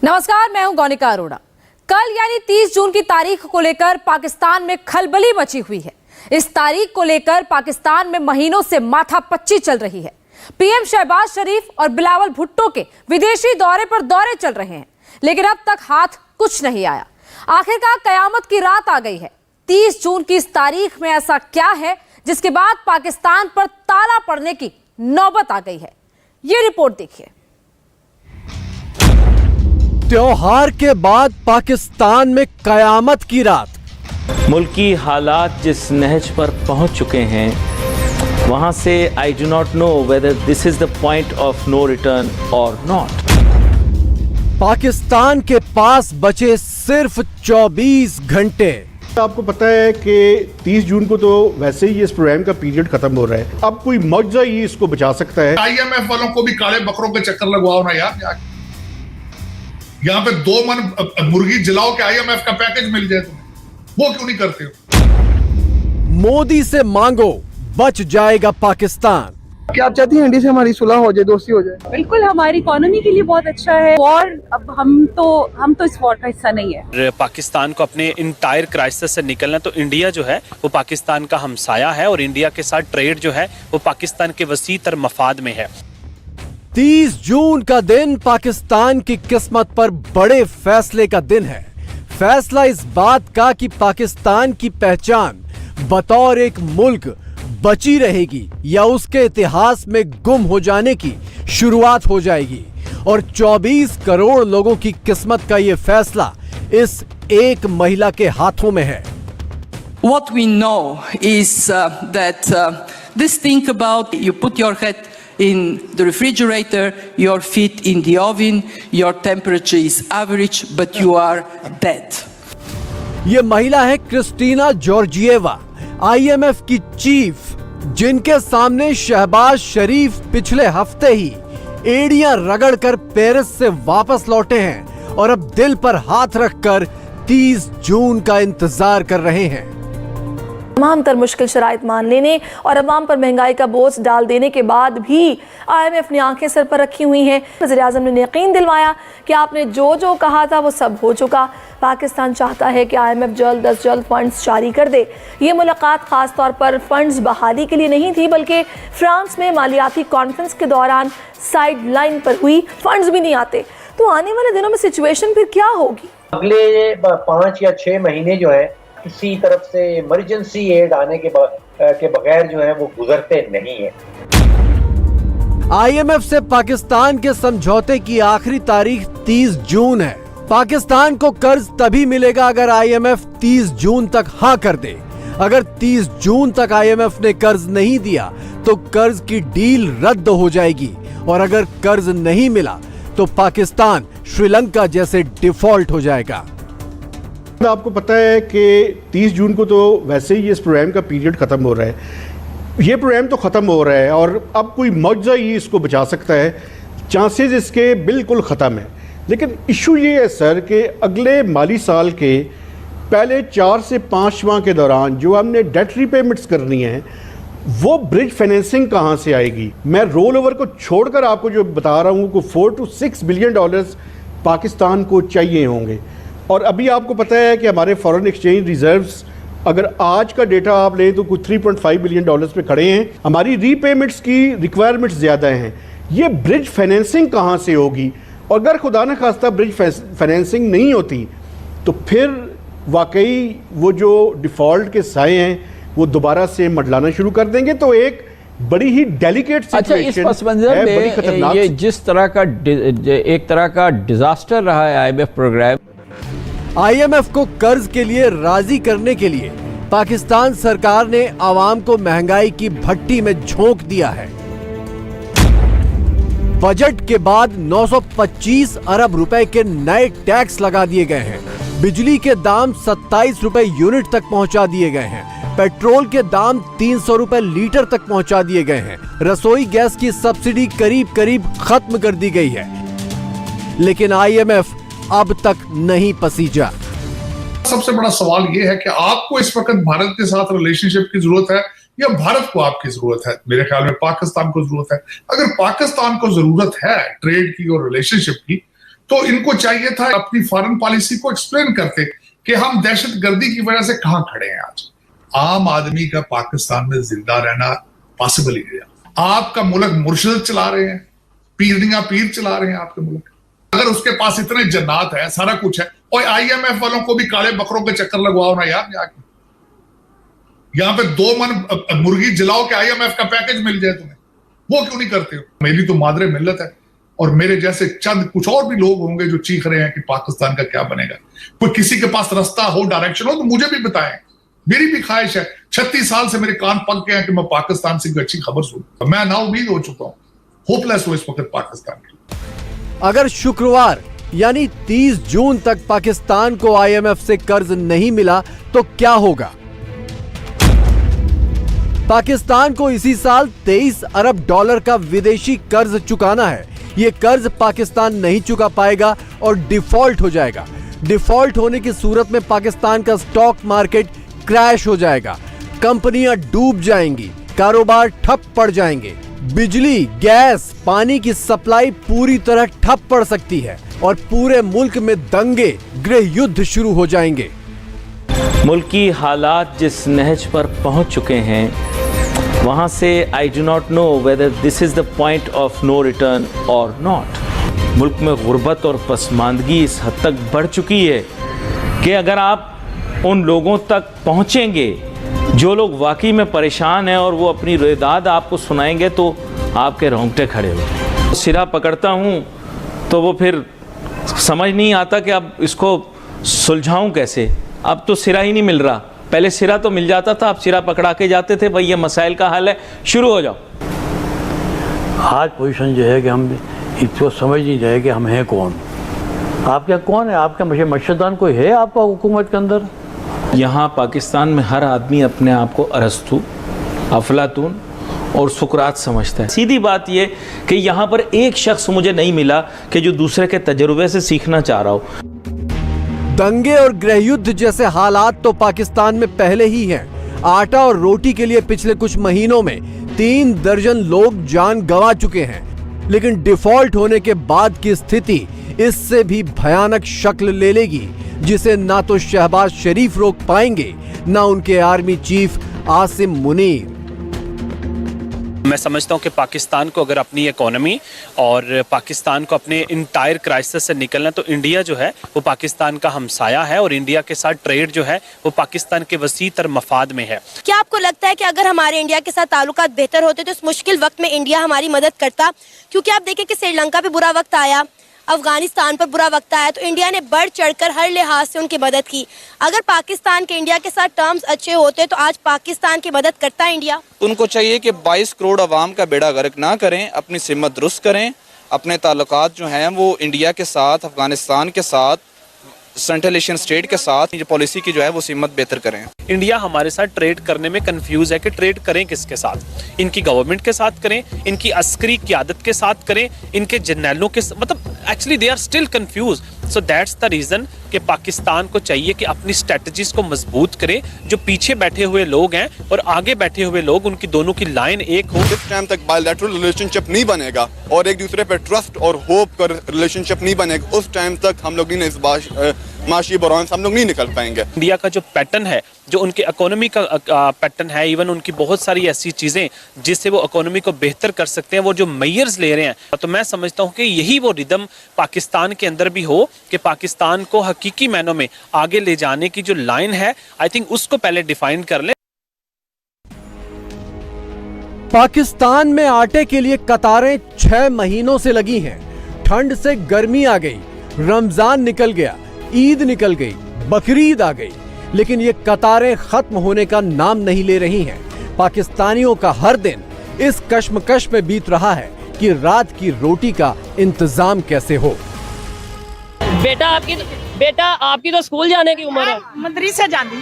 नमस्कार, मैं हूं गौनिका अरोड़ा। कल यानी 30 जून की तारीख को लेकर पाकिस्तान में खलबली मची हुई है। इस तारीख को लेकर पाकिस्तान में महीनों से माथापच्ची चल रही है। पीएम शहबाज शरीफ और बिलावल भुट्टो के विदेशी दौरे पर दौरे चल रहे हैं, लेकिन अब तक हाथ कुछ नहीं आया। आखिरकार कयामत की रात आ गई है। 30 जून की इस तारीख में ऐसा क्या है जिसके बाद पाकिस्तान पर ताला पड़ने की नौबत आ गई है? ये रिपोर्ट देखिए। त्योहार के बाद पाकिस्तान में कयामत की रात। मुल्की हालात जिस नहज पर पहुंच चुके हैं, वहां से I do not know whether this is the point of no return or not. Pakistan के पास बचे सिर्फ 24 घंटे। आपको पता है कि 30 जून को तो वैसे ही इस प्रोग्राम का पीरियड खत्म हो रहा है। अब कोई मौजज़ा ही इसको बचा सकता है। IMF वालों को भी काले बकरों के चक्कर लगवाओ ना यार। यहाँ पे 2 मन मुर्गी जलाओ के IMF का पैकेज मिल जाए तुम्हें, वो क्यों नहीं करते हो? मोदी से मांगो, बच जाएगा पाकिस्तान। क्या आप चाहती हैं इंडिया से हमारी सुलह हो जाए, दोस्ती हो जाए? बिल्कुल, हमारी इकोनॉमी के लिए बहुत अच्छा है। वॉर, अब हम तो इस वॉर का हिस्सा नहीं है। पाकिस्तान को अपने इंटायर क्राइसिस से निकलना, तो इंडिया जो है वो पाकिस्तान का हमसाया है और इंडिया के साथ ट्रेड जो है वो पाकिस्तान के वसीतर मफाद में है। 30 जून का दिन पाकिस्तान की किस्मत पर बड़े फैसले का दिन है। फैसला इस बात का कि पाकिस्तान की पहचान बतौर एक मुल्क बची रहेगी या उसके इतिहास में गुम हो जाने की शुरुआत हो जाएगी। और 24 करोड़ लोगों की किस्मत का यह फैसला इस एक महिला के हाथों में है। What we know is that this thing about you put your head in the refrigerator, your feet in the oven, your temperature is average, but you are dead. ये महिला है क्रिस्टीना जॉर्जिएवा, IMF की chief, जिनके सामने शहबाज शरीफ पिछले हफ्ते ही एड़ियां रगड़कर Paris से वापस लौटे हैं और अब दिल पर हाथ रखकर 30 जून का इंतजार कर रहे हैं। तमाम तर मुश्किल शराइत मान लेने और अवाम पर महंगाई का बोझ डाल देने के बाद भी IMF ने आंखें सर पर रखी हुई हैं। वज़ीर-ए-आज़म ने यकीन दिलवाया कि आपने जो जो कहा था वो सब हो चुका। पाकिस्तान चाहता है कि IMF जल्द अज जल्द फंड्स जारी कर दे। ये मुलाकात ख़ास तौर पर फंड्स बहाली के लिए नहीं थी, बल्कि फ्रांस में मालियाती कॉन्फ्रेंस के दौरान साइड लाइन पर हुई। फंड्स भी नहीं आते तो आने वाले दिनों में सिचुएशन फिर क्या होगी? अगले 5 या 6 महीने जो है किसी तरफ से इमरजेंसी एड आने के बगैर जो है वो गुजरते नहीं है। IMF से पाकिस्तान के समझौते की आखिरी तारीख 30 जून है। पाकिस्तान को कर्ज तभी मिलेगा अगर IMF 30 जून तक हाँ कर दे। अगर 30 जून तक IMF ने कर्ज नहीं दिया तो कर्ज की डील रद्द हो जाएगी, और अगर कर्ज नहीं मिला तो पाकिस्तान श्रीलंका जैसे डिफॉल्ट हो जाएगा। आपको पता है कि 30 जून को तो वैसे ही इस प्रोग्राम का पीरियड खत्म हो रहा है। ये प्रोग्राम तो खत्म हो रहा है और अब कोई मौजज़ा ही इसको बचा सकता है। चांसेस इसके बिल्कुल ख़त्म है। लेकिन इशू ये है सर कि अगले माली साल के पहले 4 से 5 माह के दौरान जो हमने डेट रीपेमेंट्स करनी है, वो ब्रिज फाइनेंसिंग कहाँ से आएगी? मैं रोल ओवर को छोड़कर आपको जो बता रहा हूँ कि $4 to 6 बिलियन पाकिस्तान को चाहिए होंगे। और अभी आपको पता है कि हमारे फॉरेन एक्सचेंज रिजर्व्स अगर आज का डेटा आप लें तो कुछ $3.5 बिलियन पे खड़े हैं। हमारी रीपेमेंट्स की रिक्वायरमेंट्स ज़्यादा हैं। ये ब्रिज फाइनेंसिंग कहाँ से होगी? और अगर खुदा न खास्ता ब्रिज फाइनेंसिंग नहीं होती तो फिर वाकई वो जो डिफ़ॉल्ट के साए हैं वो दोबारा से मडलाना शुरू कर देंगे। तो एक बड़ी ही डेलिकेट सिचुएशन इस पस मंजर में ये जिस तरह का एक तरह का डिजास्टर रहा है IMF प्रोग्राम। IMF को कर्ज के लिए राजी करने के लिए पाकिस्तान सरकार ने आवाम को महंगाई की भट्टी में झोंक दिया है। बजट के बाद 925 अरब रुपए के नए टैक्स लगा दिए गए हैं। बिजली के दाम 27 रुपए यूनिट तक पहुंचा दिए गए हैं। पेट्रोल के दाम 300 रुपए लीटर तक पहुंचा दिए गए हैं। रसोई गैस की सब्सिडी करीब करीब खत्म कर दी गई है। लेकिन IMF अब तक नहीं पसीजा। सबसे बड़ा सवाल यह है कि आपको इस वक्त भारत के साथ रिलेशनशिप की जरूरत है या भारत को आपकी जरूरत है? मेरे ख्याल में पाकिस्तान को जरूरत है। अगर पाकिस्तान को जरूरत है ट्रेड की और रिलेशनशिप की, तो इनको चाहिए था अपनी फॉरेन पॉलिसी को एक्सप्लेन करते कि हम दहशतगर्दी की वजह से कहां खड़े हैं। आज आम आदमी का पाकिस्तान में जिंदा रहना पॉसिबल ही नहीं। आपका मुल्क मुर्शिद चला रहे हैं, पीर चला रहे हैं आपके मुल्क। अगर उसके पास इतने जन्नात है, सारा कुछ है, और IMF वालों को भी काले बकरों के चक्कर लगवाओ ना यार जाके। यहां पे 2 मन मुर्गी जलाओ के IMF का पैकेज मिल जाए तुम्हें, वो क्यों नहीं करते हो? मेरी तो मादरे मिल्लत है, और मेरे जैसे चंद कुछ और भी लोग होंगे जो चीख रहे हैं कि पाकिस्तान का क्या बनेगा। कोई किसी के पास रास्ता हो, डायरेक्शन हो, तो मुझे भी बताएं। मेरी भी ख्वाहिश है, 36 साल से मेरे कान पक गए हैं कि मैं पाकिस्तान से अच्छी खबर सुनूं। मैं ना उम्मीद हो चुका हूं, होपलेस हूं इस वक्त पाकिस्तान के। अगर शुक्रवार यानी 30 जून तक पाकिस्तान को IMF से कर्ज नहीं मिला तो क्या होगा? पाकिस्तान को इसी साल 23 अरब डॉलर का विदेशी कर्ज चुकाना है। यह कर्ज पाकिस्तान नहीं चुका पाएगा और डिफॉल्ट हो जाएगा। डिफॉल्ट होने की सूरत में पाकिस्तान का स्टॉक मार्केट क्रैश हो जाएगा, कंपनियां डूब जाएंगी, कारोबार ठप पड़ जाएंगे, बिजली, गैस, पानी की सप्लाई पूरी तरह ठप पड़ सकती है और पूरे मुल्क में दंगे, गृह युद्ध शुरू हो जाएंगे। मुल्की हालात जिस नहज पर पहुंच चुके हैं, वहां से I do not know whether this is the point of no return or not. मुल्क में गुर्बत और पसमानदगी इस हद तक बढ़ चुकी है कि अगर आप उन लोगों तक पहुंचेंगे जो लोग वाकई में परेशान हैं और वो अपनी रोएदाद आपको सुनाएंगे तो आपके रोंगटे खड़े हो। सिरा पकड़ता हूँ तो वो फिर समझ नहीं आता कि अब इसको सुलझाऊं कैसे। अब तो सिरा ही नहीं मिल रहा, पहले सिरा तो मिल जाता था, अब सिरा पकड़ा के जाते थे, भाई ये मसाइल का हल है, शुरू हो जाओ। आज पोजीशन जो है कि हम इसको समझ नहीं रहे कि हम हैं कौन। आप क्या कौन है? आपका मशरदान कोई है आपका हुकूमत के अंदर? यहाँ पाकिस्तान में हर आदमी अपने आप को अरस्तु, अफलातून और सुकरात समझता है। सीधी बात ये कि यहाँ पर एक शख्स मुझे नहीं मिला कि जो दूसरे के तजुर्बे से सीखना चाह रहा हो। दंगे और गृहयुद्ध जैसे हालात तो पाकिस्तान में पहले ही हैं। आटा और रोटी के लिए पिछले कुछ महीनों में 3 दर्जन लोग जान गंवा चुके हैं, लेकिन डिफॉल्ट होने के बाद की स्थिति इससे भी भयानक शक्ल ले लेगी, जिसे ना तो शहबाज शरीफ रोक पाएंगे, ना उनके आर्मी चीफ आसिम मुनीर। मैं समझता हूं कि पाकिस्तान को अगर अपनी इकोनॉमी और पाकिस्तान को अपने इंटायर क्राइसिस से निकलना, तो इंडिया जो है वो पाकिस्तान का हमसाया है और इंडिया के साथ ट्रेड जो है वो पाकिस्तान के वसी तर मफाद में है। क्या आपको लगता है कि अगर हमारे इंडिया के साथ ताल्लुकात बेहतर होते तो इस मुश्किल वक्त में इंडिया हमारी मदद करता? क्योंकि आप देखें कि श्रीलंका पे बुरा वक्त आया, अफगानिस्तान पर बुरा वक्त आया, तो इंडिया ने बढ़ चढ़कर हर लिहाज से उनकी मदद की। अगर पाकिस्तान के इंडिया के साथ टर्म्स अच्छे होते तो आज पाकिस्तान की मदद करता इंडिया। उनको चाहिए कि 22 करोड़ अवाम का बेड़ा गर्क ना करें, अपनी सिमत दुरुस्त करें, अपने ताल्लुकात जो हैं वो इंडिया के साथ, अफगानिस्तान के साथ, सेंट्रल एशियन स्टेट के साथ जो पॉलिसी की जो है वो सिमत बेहतर करें। इंडिया हमारे साथ ट्रेड करने में कंफ्यूज है कि ट्रेड करें किसके साथ। इनकी गवर्नमेंट के साथ करें, इनकी अस्करी क़यादत के साथ करें, इनके जर्नैलों के मतलब actually they are still confuse. So that's the reason कि पाकिस्तान को चाहिए कि अपनी स्ट्रेटजीज को मजबूत करें। जो पीछे बैठे हुए लोग हैं और आगे बैठे हुए लोग, उनकी दोनों की लाइन एक हो। जिस टाइम तक बायलैटरल रिलेशनशिप नहीं बनेगा और एक दूसरे पर ट्रस्ट और होप का रिलेशनशिप नहीं बनेगा, उस टाइम तक हम लोग नहीं माशी बरौन से हम लोग नहीं निकल पाएंगे। इंडिया का जो पैटर्न है, जो उनके इकोनॉमी का पैटर्न है, इवन उनकी बहुत सारी ऐसी चीज़ें जिससे वो इकोनॉमी को बेहतर कर सकते हैं, वो जो मेयर्स ले रहे हैं, तो मैं समझता हूँ कि यही वो रिदम पाकिस्तान के अंदर भी हो कि पाकिस्तान को हकीकी मायनों में आगे ले जाने की जो लाइन है, आई थिंक उसको पहले डिफाइन कर ले। पाकिस्तान में आटे के लिए कतारें 6 महीनों से लगी हैं। ठंड से गर्मी आ गई, रमजान निकल गया, ईद निकल गई, बकरीद आ गई, लेकिन ये कतारें खत्म होने का नाम नहीं ले रही हैं। पाकिस्तानियों का हर दिन इस कश्मकश में बीत रहा है कि रात की रोटी का इंतजाम कैसे हो। बेटा आपकी तो स्कूल जाने की उम्र है, मदरसा जानी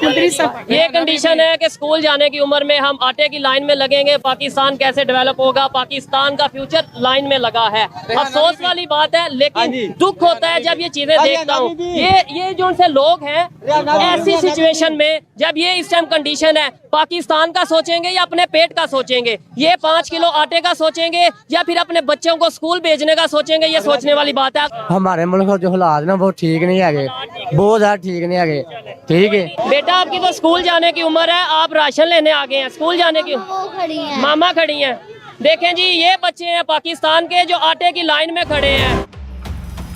मदरसा ये कंडीशन है कि स्कूल जाने की उम्र में हम आटे की लाइन में लगेंगे, पाकिस्तान कैसे डेवलप होगा, पाकिस्तान का फ्यूचर लाइन में लगा है। अफसोस वाली बात है, लेकिन दुख होता है जब ये चीजें देखता हूँ। ये जो उनसे लोग हैं ऐसी सिचुएशन में, जब ये इस टाइम कंडीशन है, पाकिस्तान का सोचेंगे या अपने पेट का सोचेंगे? ये 5 किलो आटे का सोचेंगे या फिर अपने बच्चों को स्कूल भेजने का सोचेंगे? ये सोचने वाली बात है। हमारे मुल्क जो हालात ना बहुत ठीक नहीं है, बहुत ज़्यादा ठीक नहीं है। ठीक है बेटा आपकी तो स्कूल जाने की उम्र है, आप राशन लेने आ गए हैं, स्कूल जाने की मामा खड़ी हैं। देखें जी, ये बच्चे हैं पाकिस्तान के जो आटे की लाइन में खड़े हैं।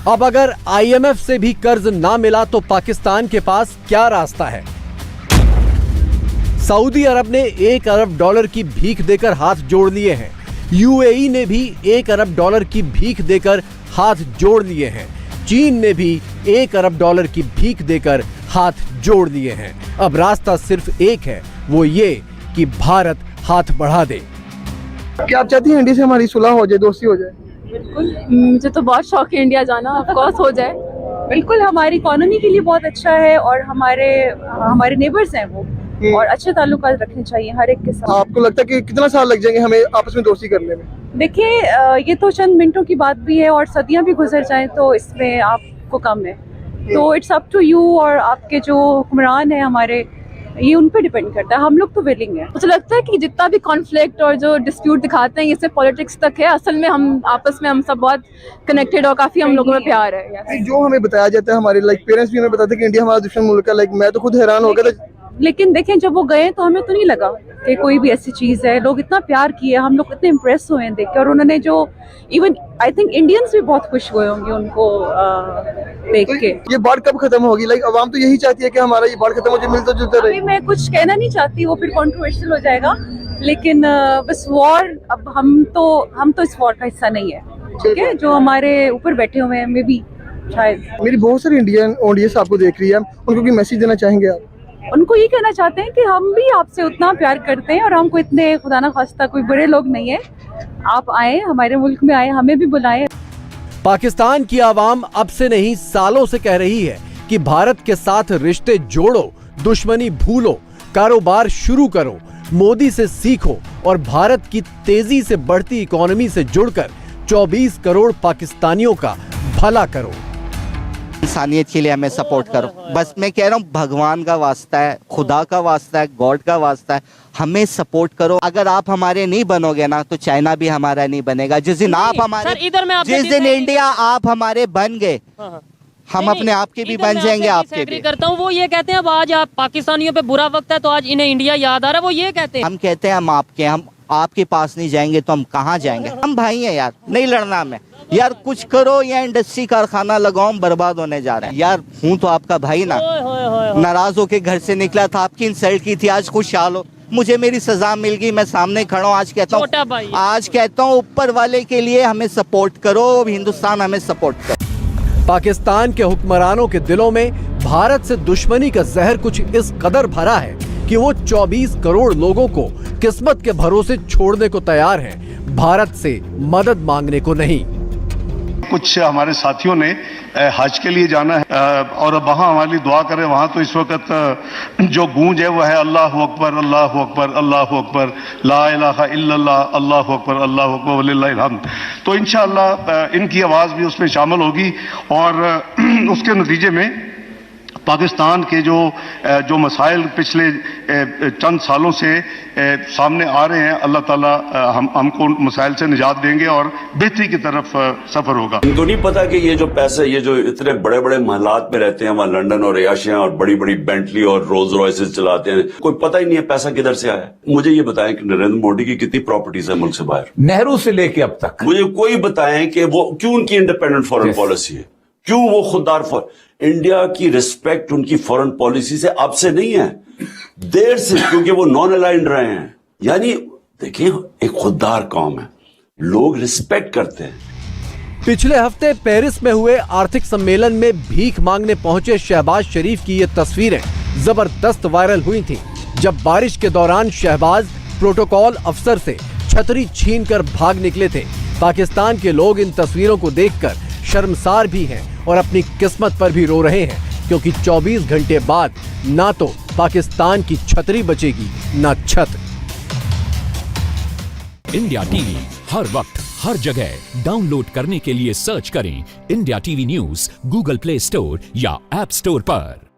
अब अगर IMF से भी कर्ज ना मिला तो पाकिस्तान के पास क्या रास्ता है? सऊदी अरब ने $1 अरब की भीख देकर हाथ जोड़ लिए हैं। UAE ने भी $1 अरब की भीख देकर हाथ जोड़ लिए हैं। चीन ने भी $1 अरब की भीख देकर हाथ जोड़ लिए हैं। अब रास्ता सिर्फ एक है, वो ये कि भारत हाथ बढ़ा दे। क्या आप चाहती हैं इंडिया से हमारी सुलह हो जाए, दोस्ती हो जाए? बिल्कुल, मुझे तो बहुत शौक है इंडिया जाना, ऑफ कोर्स हो जाए। बिल्कुल, हमारी इकोनॉमी के लिए बहुत अच्छा है और हमारे नेबर्स हैं वो, और अच्छे ताल्लुकात रखने चाहिए हर एक के साथ। आपको लगता है कि कितना साल लग जाएंगे हमें आपस में दोस्ती करने में? देखिए, ये तो चंद मिनटों की बात भी है और सदियां भी गुजर जाएं तो इसमें आपको कम है। तो इट्स अप टू यू, और आपके जो हुक्मरान हैं हमारे, ये उन पे डिपेंड करता है। हम लोग तो विलिंग है। मुझे लगता है कि जितना भी कॉन्फ्लिक्ट और जो डिस्प्यूट दिखाते हैं ये सिर्फ पॉलिटिक्स तक है, असल में हम आपस में हम सब बहुत कनेक्टेड और काफी हम लोगों में प्यार है। जो हमें बताया जाता है, हमारे पेरेंट्स भी हमें बताते हैं कि इंडिया हमारा दुश्मन मुल्क है। मैं तो खुद हैरान हो गया था। लेकिन देखें, जब वो गए तो हमें तो नहीं लगा कि कोई भी ऐसी चीज़ है। लोग इतना प्यार किए, हम लोग इतने इम्प्रेस हुए हैं देख के, और उन्होंने जो इवन आई थिंक इंडियंस भी बहुत खुश हुए होंगे उनको देख के। ये बाढ़ कब खत्म होगी? आवाम तो यही चाहती है कि हमारा ये बाढ़ खत्म हो जाए, मिलता जुलता रहे। मैं कुछ कहना नहीं चाहती, वो फिर कॉन्ट्रोवर्शियल हो जाएगा, लेकिन बस वॉर, अब हम तो इस वॉर का हिस्सा नहीं है। ठीक है, जो हमारे ऊपर बैठे हुए हैं, मे बी शायद। मेरी बहुत सारी इंडियन ऑडियंस आपको देख रही है, उनको कोई मैसेज देना चाहेंगे आप? उनको ये कहना चाहते हैं कि हम भी आपसे उतना प्यार करते हैं और हमको इतने खुदा ना खास्ता कोई बुरे लोग नहीं है। आप आए, हमारे मुल्क में आए, हमें भी बुलाएं। पाकिस्तान की आवाम अब से नहीं सालों से कह रही है कि भारत के साथ रिश्ते जोड़ो, दुश्मनी भूलो, कारोबार शुरू करो, मोदी से सीखो और भारत की तेजी से बढ़ती इकोनॉमी से जुड़कर 24 करोड़ पाकिस्तानियों का भला करो। इंसानियत के लिए हमें सपोर्ट करो। बस मैं कह रहा हूँ, भगवान का वास्ता है, खुदा का वास्ता है, गॉड का वास्ता है, हमें सपोर्ट करो। अगर आप हमारे नहीं बनोगे ना तो चाइना भी हमारा नहीं बनेगा। जिस दिन आप हमारे, जिस दिन इंडिया आप हमारे बन गए, हम अपने आप के भी बन जाएंगे, आपके भी। करता हूँ, वो ये कहते हैं अब आज आप पाकिस्तानियों पे बुरा वक्त है तो आज इन्हें इंडिया याद आ रहा है, वो ये कहते हैं। हम कहते हैं हम आपके पास नहीं जाएंगे तो हम कहाँ जाएंगे? हम भाई हैं यार, नहीं लड़ना हमें यार। कुछ करो या इंडस्ट्री कारखाना लगाओ, हम बर्बाद होने जा रहे हैं यार। हूँ तो आपका भाई ना, नाराज होके घर से निकला था, आपकी इंसल्ट की थी, आज खुशहाल हो। मुझे मेरी सजा मिल गई, मैं सामने खड़ा हूँ। आज कहता हूँ ऊपर वाले के लिए हमें सपोर्ट करो, हिंदुस्तान हमें सपोर्ट करो। पाकिस्तान के हुक्मरानों के दिलों में भारत से दुश्मनी का जहर कुछ इस कदर भरा है कि वो 24 करोड़ लोगों को किस्मत के भरोसे छोड़ने को तैयार हैं, भारत से मदद मांगने को नहीं। कुछ हमारे साथियों ने हज के लिए जाना है और वहाँ हमारे लिए दुआ करें। वहाँ तो इस वक्त जो गूंज है वो है अल्लाहु अकबर, अल्लाहु अकबर, अल्लाहु अकबर, ला इलाहा इल्लल्लाह, अल्लाहु अकबर, अल्लाहु अकबर वलिल्लाहिल हम्द। तो इंशाअल्लाह इनकी आवाज़ भी उसमें शामिल होगी और उसके नतीजे में पाकिस्तान के जो मसाइल पिछले चंद सालों से सामने आ रहे हैं, अल्लाह ताला हमको मसाइल से निजात देंगे और बेहतरी की तरफ सफर होगा। इनको नहीं पता कि ये जो पैसे, ये जो इतने बड़े बड़े महलात में रहते हैं, वहाँ लंदन और एशिया और बड़ी बड़ी बेंटली और रोल्स रॉयसेस चलाते हैं, कोई पता ही नहीं है पैसा किधर से आया। मुझे ये बताएं कि नरेंद्र मोदी की कितनी प्रॉपर्टीज है मुल्क से बाहर, नेहरू से लेके अब तक। मुझे कोई बताएं कि वो क्यों उनकी इंडिपेंडेंट फॉरेन पॉलिसी है, क्यों वो खुददार इंडिया की रिस्पेक्ट उनकी फॉरेन पॉलिसी से अब से नहीं है, देर से, क्योंकि वो नॉन अलाइंड रहे हैं। यानी देखिए, एक खुददार कौम है, लोग रिस्पेक्ट करते हैं। पिछले हफ्ते पेरिस में हुए आर्थिक सम्मेलन में भीख मांगने पहुंचे शहबाज शरीफ की ये तस्वीरें जबरदस्त वायरल हुई थीं। जब बारिश के दौरान शहबाज प्रोटोकॉल अफसर से छतरी छीनकर भाग निकले थे। पाकिस्तान के लोग इन तस्वीरों को देखकर शर्मसार भी हैं और अपनी किस्मत पर भी रो रहे हैं, क्योंकि 24 घंटे बाद ना तो पाकिस्तान की छतरी बचेगी ना छत। इंडिया टीवी हर वक्त हर जगह डाउनलोड करने के लिए सर्च करें India TV news Google play store या ऐप स्टोर पर।